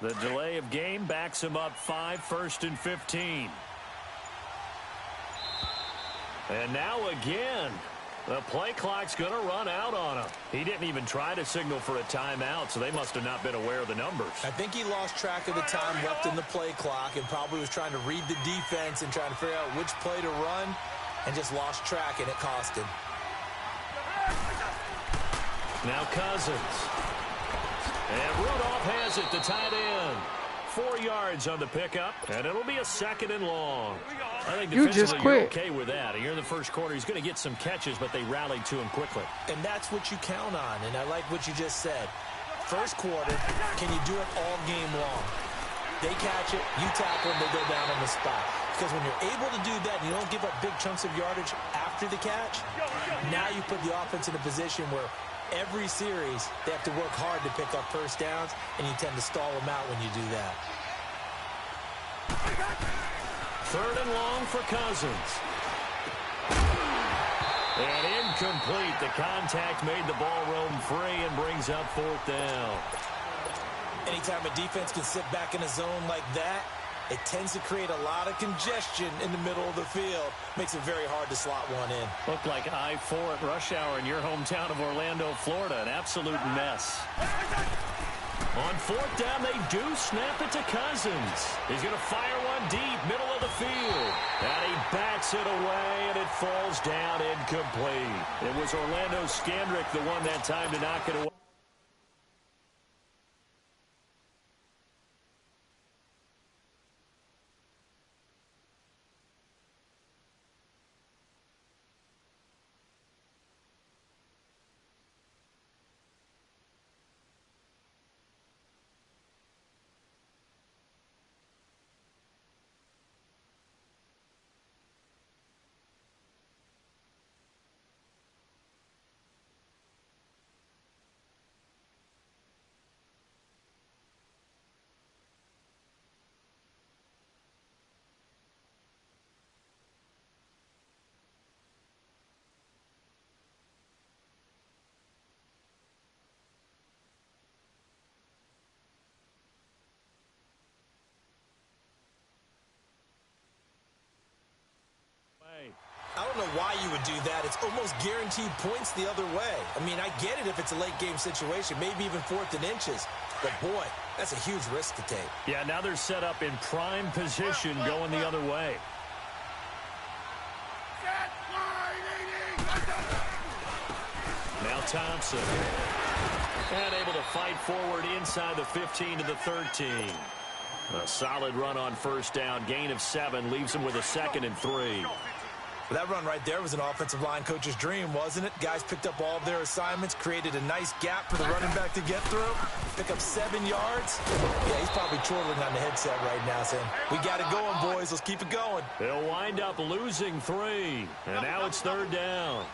The delay of game backs him up 5, 1st and 15. And now again, the play clock's going to run out on him. He didn't even try to signal for a timeout, so they must have not been aware of the numbers. I think he lost track of the time left in the play clock and probably was trying to read the defense and trying to figure out which play to run and just lost track, and it cost him. Now Cousins. And Rudolph has it, the tight end. 4 yards on the pickup, and it'll be a 2nd and long. I think defensively you're okay with that. Here in the first quarter, he's going to get some catches, but they rallied to him quickly. And that's what you count on, and I like what you just said. First quarter, can you do it all game long? They catch it, you tackle them, they go down on the spot. Because when you're able to do that and you don't give up big chunks of yardage after the catch, now you put the offense in a position where every series, they have to work hard to pick up first downs, and you tend to stall them out when you do that. 3rd and long for Cousins. And incomplete. The contact made the ball roam free and brings up 4th down. Anytime a defense can sit back in a zone like that, it tends to create a lot of congestion in the middle of the field. Makes it very hard to slot one in. Looked like I-4 at rush hour in your hometown of Orlando, Florida. An absolute mess. On 4th down, they do snap it to Cousins. He's going to fire one deep, middle of the field. And he bats it away, and it falls down incomplete. It was Orlando Scandrick the one that time to knock it away. I don't know why you would do that. It's almost guaranteed points the other way. I mean, I get it if it's a late game situation, maybe even 4th and inches. But, boy, that's a huge risk to take. Yeah, now they're set up in prime position going the other way. Now Thompson. And able to fight forward inside the 15 to the 13. A solid run on 1st down. Gain of 7 leaves him with a 2nd and 3. Well, that run right there was an offensive line coach's dream, wasn't it? Guys picked up all of their assignments, created a nice gap for the running back to get through, pick up 7 yards. Yeah, he's probably chortling on the headset right now saying, we got it going, boys. Let's keep it going. They'll wind up losing 3, and now it's 3rd down.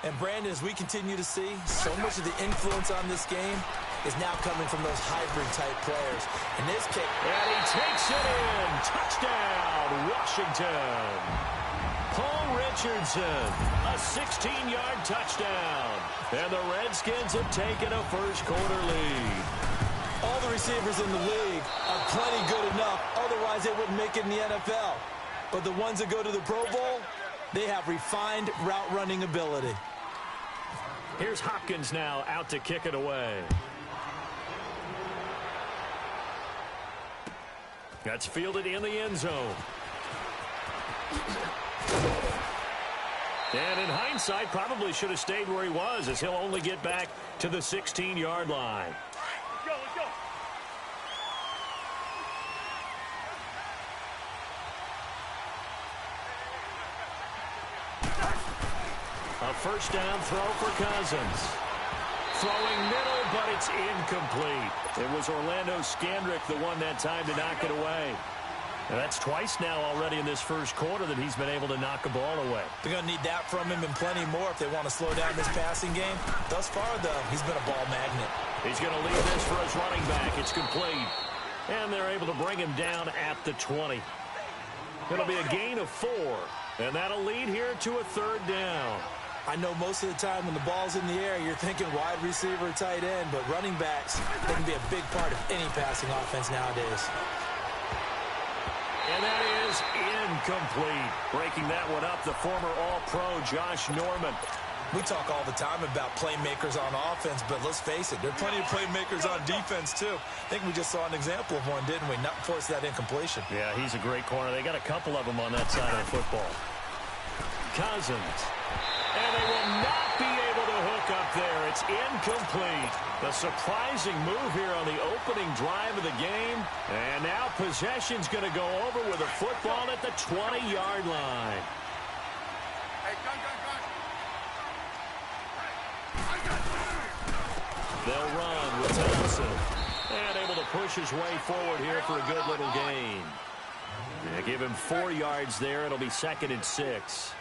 And, Brandon, as we continue to see, so much of the influence on this game is now coming from those hybrid-type players. In this case, and he takes it in. Touchdown, Washington. Paul Richardson, a 16-yard touchdown. And the Redskins have taken a first-quarter lead. All the receivers in the league are plenty good enough. Otherwise, they wouldn't make it in the NFL. But the ones that go to the Pro Bowl, they have refined route-running ability. Here's Hopkins now out to kick it away. That's fielded in the end zone. And in hindsight, probably should have stayed where he was, as he'll only get back to the 16-yard line. Let's go. A first down throw for Cousins. Throwing middle, but it's incomplete. It was Orlando Scandrick the one that time to knock it away. And that's twice now already in this first quarter that he's been able to knock a ball away. They're going to need that from him and plenty more if they want to slow down this passing game. Thus far, though, he's been a ball magnet. He's going to leave this for his running back. It's complete. And they're able to bring him down at the 20. It'll be a gain of 4. And that'll lead here to a 3rd down. I know most of the time when the ball's in the air, you're thinking wide receiver, tight end, but running backs, they can be a big part of any passing offense nowadays. And that is incomplete. Breaking that one up, the former All-Pro Josh Norman. We talk all the time about playmakers on offense, but let's face it, there are plenty of playmakers on defense, too. I think we just saw an example of one, didn't we? Not force that incompletion. Yeah, he's a great corner. They got a couple of them on that side of the football. Cousins. And they will not be able to hook up there. It's incomplete. The surprising move here on the opening drive of the game. And now possession's going to go over with a football at the 20-yard line. They'll run with Thompson. And able to push his way forward here for a good little gain. Yeah, give him 4 yards there. It'll be 2nd and 6.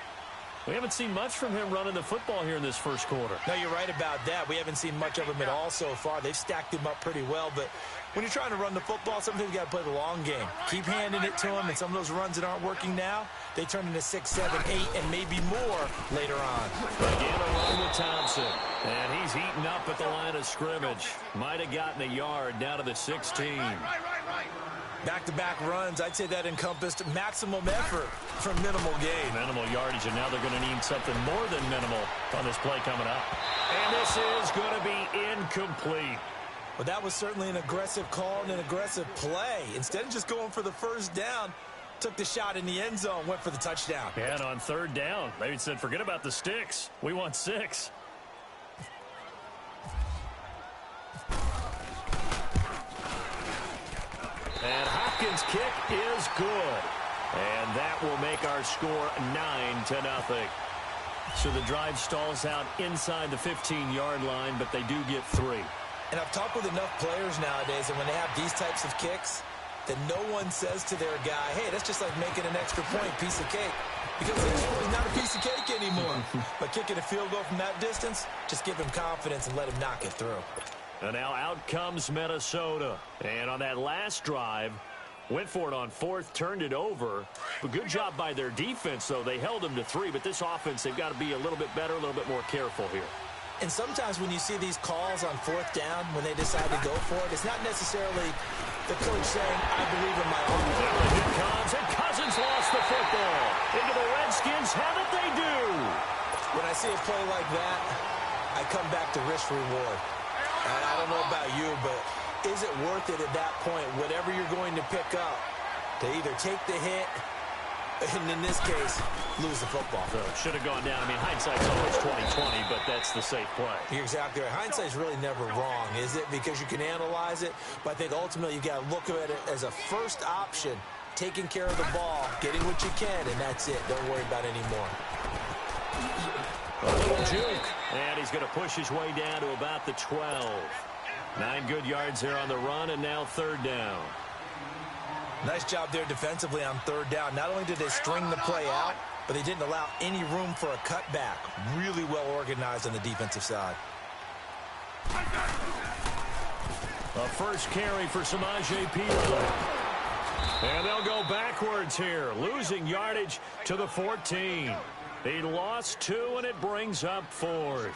We haven't seen much from him running the football here in this first quarter. No, you're right about that. We haven't seen much of him at all so far. They've stacked him up pretty well, but when you're trying to run the football, sometimes you got to play the long game. Keep handing it to him, and some of those runs that aren't working now, they turn into 6, 7, 8, and maybe more later on. Again, a run with Thompson, and he's eaten up at the line of scrimmage. Might have gotten a yard down to the 16. Back-to-back runs, I'd say that encompassed maximum effort for minimal gain. Minimal yardage, and now they're going to need something more than minimal on this play coming up. And this is going to be incomplete. Well, that was certainly an aggressive call and an aggressive play. Instead of just going for the first down, took the shot in the end zone, went for the touchdown. Yeah, and on 3rd down, they said, forget about the sticks. We want 6. And Hopkins' kick is good. And that will make our score 9-0. So the drive stalls out inside the 15-yard line, but they do get 3. And I've talked with enough players nowadays, and when they have these types of kicks, that no one says to their guy, hey, that's just like making an extra point, piece of cake. Because it's not a piece of cake anymore. But kicking a field goal from that distance, just give him confidence and let him knock it through. And now out comes Minnesota. And on that last drive, went for it on 4th, turned it over. But good job by their defense, though. They held them to 3, but this offense, they've got to be a little bit better, a little bit more careful here. And sometimes when you see these calls on 4th down, when they decide to go for it, it's not necessarily the coach saying, I believe in my offense. Here it comes, and Cousins lost the football. Into the Redskins have it, they do. When I see a play like that, I come back to risk-reward. And I don't know about you, but is it worth it at that point, whatever you're going to pick up, to either take the hit, and in this case, lose the football? So should have gone down. I mean, hindsight's always 20/20, but that's the safe play. You're exactly right. Hindsight's really never wrong, is it? Because you can analyze it, but I think ultimately you got to look at it as a first option, taking care of the ball, getting what you can, and that's it. Don't worry about any more. A little juke, and he's going to push his way down to about the 12. 9 good yards there on the run, and now 3rd down. Nice job there defensively on 3rd down. Not only did they string the play out, but they didn't allow any room for a cutback. Really well organized on the defensive side. A first carry for Samaje Perine. And they'll go backwards here, losing yardage to the 14. He lost 2, and it brings up 4th.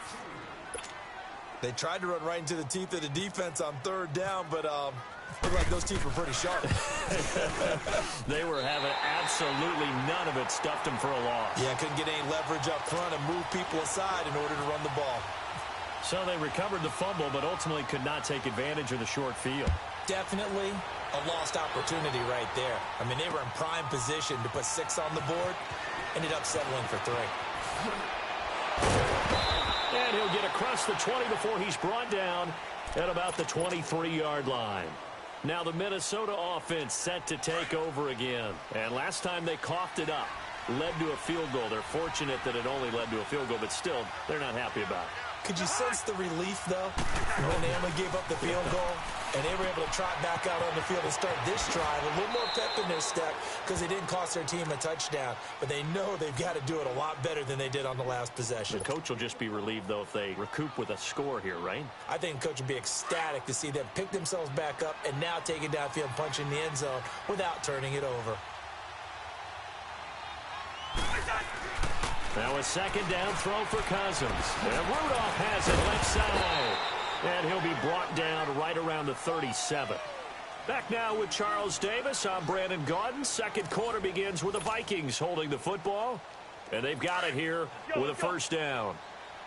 They tried to run right into the teeth of the defense on 3rd down, but looked like those teeth were pretty sharp. They were having absolutely none of it, stuffed them for a loss. Yeah, couldn't get any leverage up front and move people aside in order to run the ball. So they recovered the fumble, but ultimately could not take advantage of the short field. Definitely a lost opportunity right there. I mean, they were in prime position to put 6 on the board. Ended up settling for 3. And he'll get across the 20 before he's brought down at about the 23-yard line. Now the Minnesota offense set to take over again. And last time they coughed it up, led to a field goal. They're fortunate that it only led to a field goal, but still, they're not happy about it. Could you sense the relief, though, when they only gave up the field goal and they were able to trot back out on the field and start this drive? A little more pep in their step because they didn't cost their team a touchdown, but they know they've got to do it a lot better than they did on the last possession. The coach will just be relieved, though, if they recoup with a score here, right? I think the coach would be ecstatic to see them pick themselves back up and now take it downfield, punch in the end zone without turning it over. Now a second down throw for Cousins. And Rudolph has it left side. And he'll be brought down right around the 37. Back now with Charles Davis. I'm Brandon Gaudin. Second quarter begins with the Vikings holding the football. And they've got it here with a first down.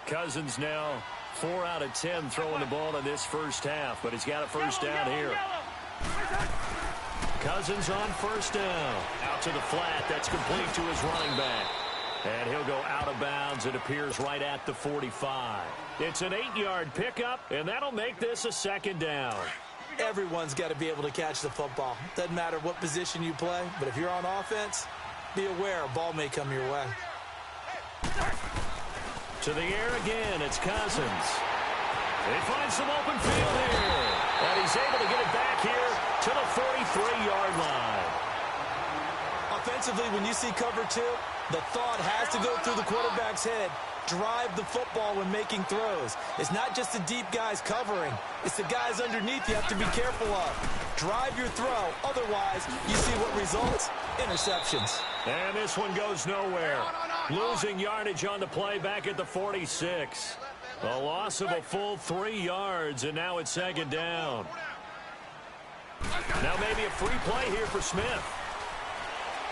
Cousins now 4 out of 10 throwing the ball in this first half. But he's got a first down here. Cousins on first down. Out to the flat. That's complete to his running back. And he'll go out of bounds. It appears right at the 45. It's an 8-yard pickup, and that'll make this a second down. Everyone's got to be able to catch the football. Doesn't matter what position you play, but if you're on offense, be aware a ball may come your way. To the air again, it's Cousins. He finds some open field here. And he's able to get it back here to the 43-yard line. Offensively, when you see cover 2, the thought has to go through the quarterback's head. Drive the football when making throws. It's not just the deep guys covering. It's the guys underneath you have to be careful of. Drive your throw. Otherwise, you see what results? Interceptions. And this one goes nowhere. Losing yardage on the play back at the 46. A loss of a full 3 yards, and now it's second down. Now maybe a free play here for Smith.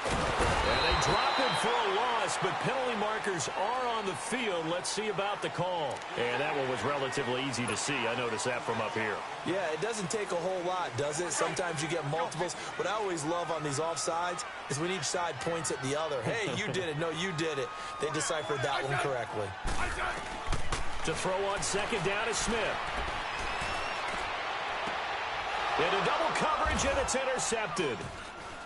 And they drop him for a loss, but penalty markers are on the field. Let's see about the call. And that one was relatively easy to see. I noticed that from up here. Yeah, it doesn't take a whole lot, does it? Sometimes you get multiples. What I always love on these offsides is when each side points at the other. Hey, you did it. No, you did it. They deciphered that one correctly. To throw on second down is Smith. Into double coverage, and it's intercepted.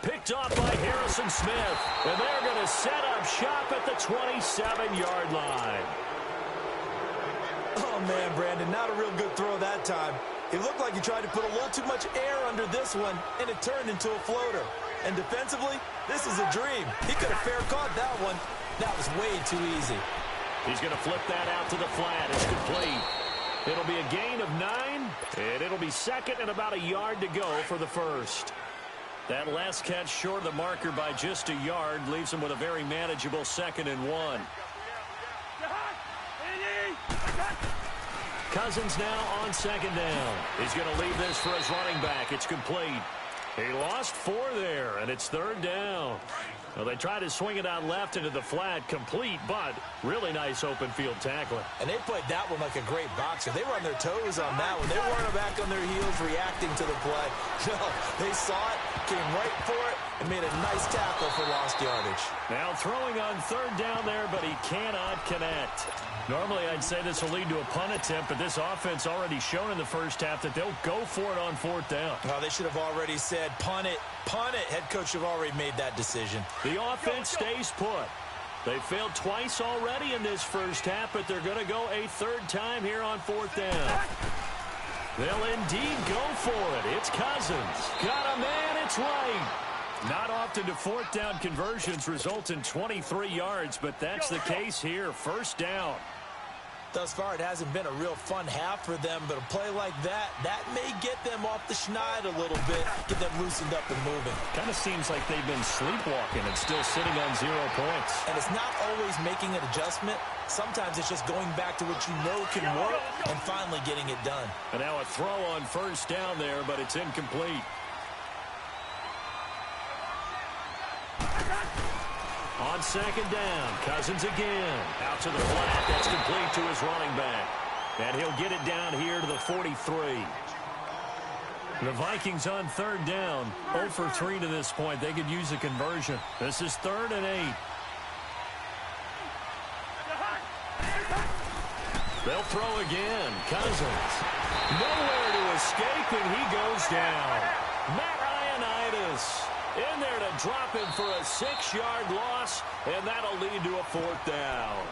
Picked off by Harrison Smith. And they're going to set up shop at the 27-yard line. Oh, man, Brandon, not a real good throw that time. It looked like he tried to put a little too much air under this one, and it turned into a floater. And defensively, this is a dream. He could have fair caught that one. That was way too easy. He's going to flip that out to the flat. It's complete. It'll be a gain of 9, and it'll be second and about a yard to go for the first. That last catch short of the marker by just a yard leaves him with a very manageable 2nd and 1. Cousins now on second down. He's going to leave this for his running back. It's complete. He lost 4 there, and it's 3rd down. Well, they tried to swing it out left into the flat, complete, but really nice open field tackling. And they played that one like a great boxer. They were on their toes on that one. They weren't back on their heels reacting to the play. No, they saw it, came right for it, and made a nice tackle for lost yardage. Now throwing on 3rd down there, but he cannot connect. Normally, I'd say this will lead to a punt attempt, but this offense already shown in the first half that they'll go for it on 4th down. Well, they should have already said, punt it, punt it. Head coach should have already made that decision. The offense stays put. They failed twice already in this first half, but they're going to go a 3rd time here on 4th down. They'll indeed go for it. It's Cousins. Got a man, it's right. Not often do 4th down conversions result in 23 yards, but that's the case here. First down. Thus far, it hasn't been a real fun half for them, but a play like that may get them off the schneid a little bit, get them loosened up and moving. Kind of seems like they've been sleepwalking and still sitting on 0 points. And it's not always making an adjustment. Sometimes it's just going back to what you know can work and finally getting it done. And now a throw on first down there, but it's incomplete. On second down, Cousins again. Out to the flat. That's complete to his running back. And he'll get it down here to the 43. The Vikings on 3rd down. 0 for 3 to this point. They could use a conversion. This is 3rd and 8. They'll throw again. Cousins. Nowhere to escape, and he goes down. Matt Ioannidis in there to drop him for a 6-yard loss, and that'll lead to a 4th down.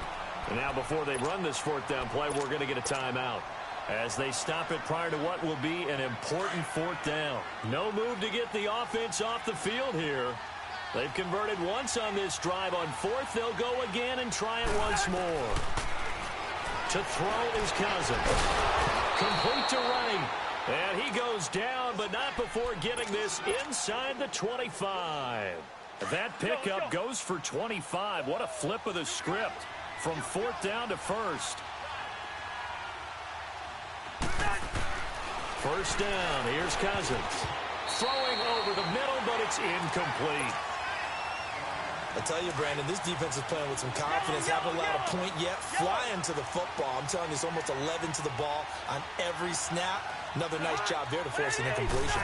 And now before they run this 4th down play, we're going to get a timeout as they stop it prior to what will be an important 4th down. No move to get the offense off the field here. They've converted once on this drive. On 4th, they'll go again and try it once more. To throw is Cousins. Complete to right. And he goes down, but not before getting this inside the 25. That pickup goes for 25. What a flip of the script from 4th down to 1st. 1st down. Here's Cousins. Throwing over the middle, but it's incomplete. I tell you, Brandon, this defense is playing with some confidence. Haven't allowed a point yet. Flying to the football. I'm telling you, it's almost 11 to the ball on every snap. Another nice job there to force an incompletion.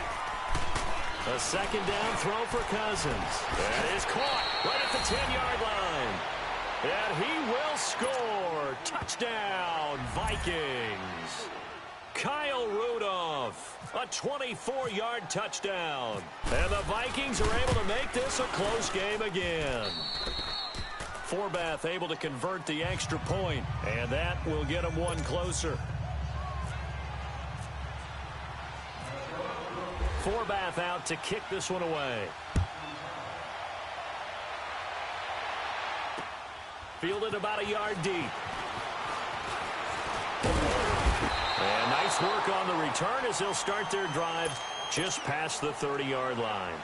A 2nd down throw for Cousins. That is caught right at the 10-yard line. And he will score. Touchdown, Vikings. Kyle Rudolph, a 24-yard touchdown. And the Vikings are able to make this a close game again. Forbath able to convert the extra point, and that will get them one closer. Forbath out to kick this one away. Fielded about a yard deep. And nice work on the return as they'll start their drive just past the 30-yard line.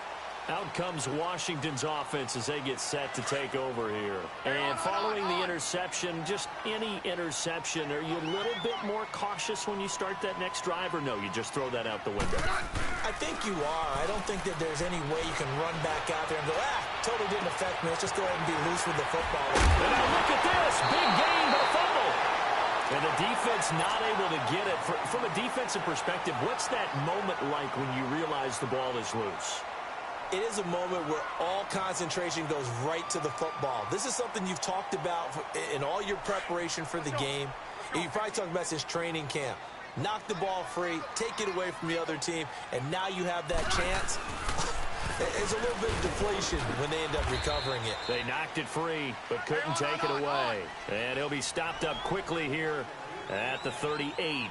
Out comes Washington's offense as they get set to take over here. And following the interception, just any interception, are you a little bit more cautious when you start that next drive, or no, you just throw that out the window? I think you are. I don't think that there's any way you can run back out there and go, totally didn't affect me. Let's just go ahead and be loose with the football. And now look at this. Big gain, but a fumble. And the defense not able to get it. From a defensive perspective, what's that moment like when you realize the ball is loose? It is a moment where all concentration goes right to the football. This is something you've talked about in all your preparation for the game. And you probably talked about since training camp. Knock the ball free, take it away from the other team, and now you have that chance. It's a little bit of deflation when they end up recovering it. They knocked it free, but couldn't take it away. And he'll be stopped up quickly here at the 38.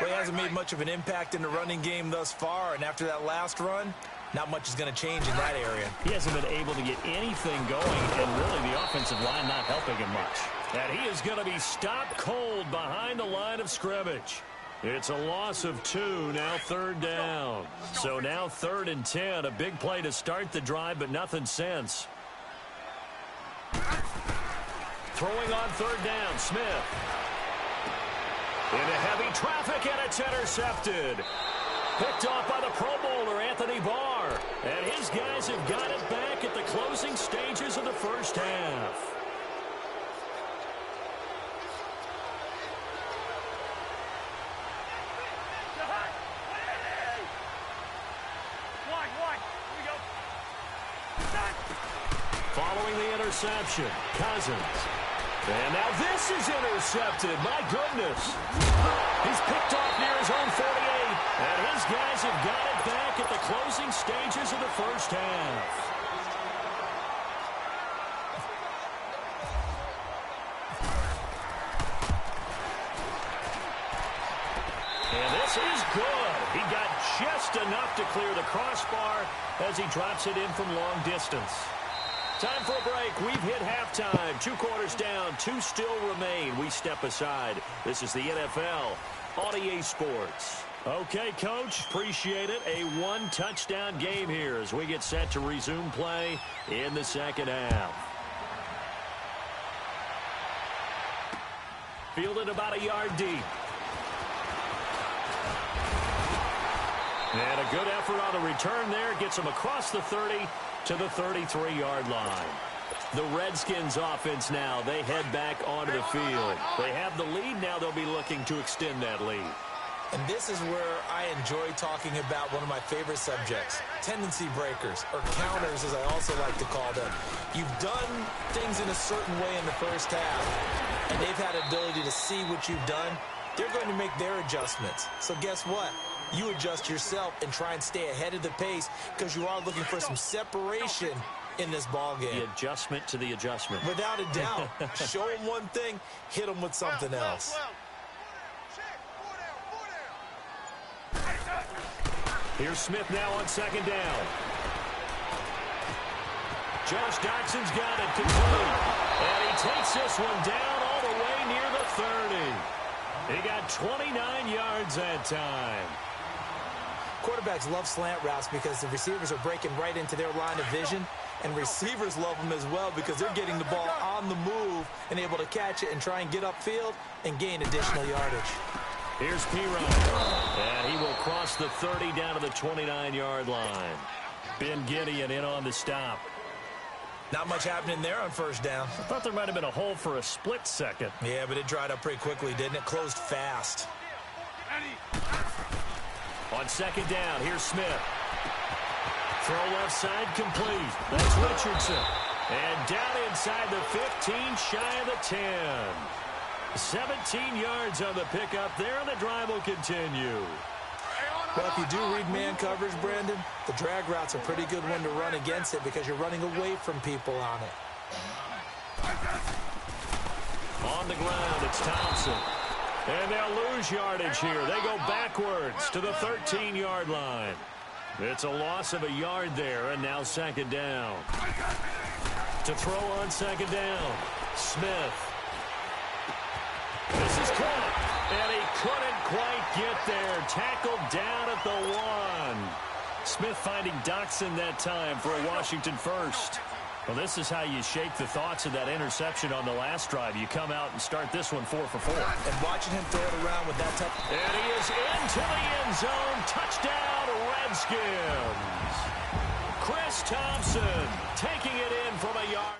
Well, he hasn't made much of an impact in the running game thus far, and after that last run, not much is going to change in that area. He hasn't been able to get anything going, and really the offensive line not helping him much. And he is going to be stopped cold behind the line of scrimmage. It's a loss of 2, now 3rd down. So now 3rd and 10, a big play to start the drive, but nothing since. Throwing on 3rd down, Smith. Into heavy traffic, and it's intercepted. Picked off by the Pro Bowler, Anthony Barr. And his guys have got it back at the closing stages of the first half. Following the interception, Cousins. And now this is intercepted. My goodness. He's picked off near his own 48. And his guys have got it back at the closing stages of the first half. And this is good. He got just enough to clear the crossbar as he drops it in from long distance. Time for a break. We've hit halftime. 2 quarters down. 2 still remain. We step aside. This is the NFL on EA Sports. Okay, Coach. Appreciate it. A 1-touchdown game here as we get set to resume play in the second half. Fielded about a yard deep. And a good effort on the return there. Gets him across the 30 to the 33-yard line. The Redskins offense now, they head back onto the field. They have the lead now. They'll be looking to extend that lead. And this is where I enjoy talking about one of my favorite subjects, tendency breakers, or counters as I also like to call them. You've done things in a certain way in the first half, and they've had the ability to see what you've done. They're going to make their adjustments. So guess what? You adjust yourself and try and stay ahead of the pace because you are looking for some separation in this ball game. The adjustment to the adjustment. Without a doubt. Show them one thing, hit them with something else. Here's Smith now on 2nd down. Josh Doxson's got it complete. And he takes this one down all the way near the 30. He got 29 yards that time. Quarterbacks love slant routes because the receivers are breaking right into their line of vision, and receivers love them as well because they're getting the ball on the move and able to catch it and try and get upfield and gain additional yardage. Here's Pirine, and he will cross the 30 down to the 29-yard line. Ben Gideon in on the stop. Not much happening there on first down. I thought there might have been a hole for a split second. Yeah, but it dried up pretty quickly, didn't it? Closed fast. On second down, here's Smith. Throw left side complete. That's Richardson. And down inside the 15, shy of the 10. 17 yards on the pickup there, and the drive will continue. Well, if you do read man coverage, Brandon, the drag route's a pretty good one to run against it because you're running away from people on it. On the ground, it's Thompson. And they'll lose yardage here. They go backwards to the 13-yard line. It's a loss of a yard there, and now second down. To throw on second down, Smith. This is caught, and he couldn't quite get there. Tackled down at the 1. Smith finding Doxson that time for a Washington first. Well, this is how you shake the thoughts of that interception on the last drive. You come out and start this one 4 for 4. And watching him throw it around with that type. And he is into the end zone. Touchdown, Redskins. Chris Thompson taking it in from a yard.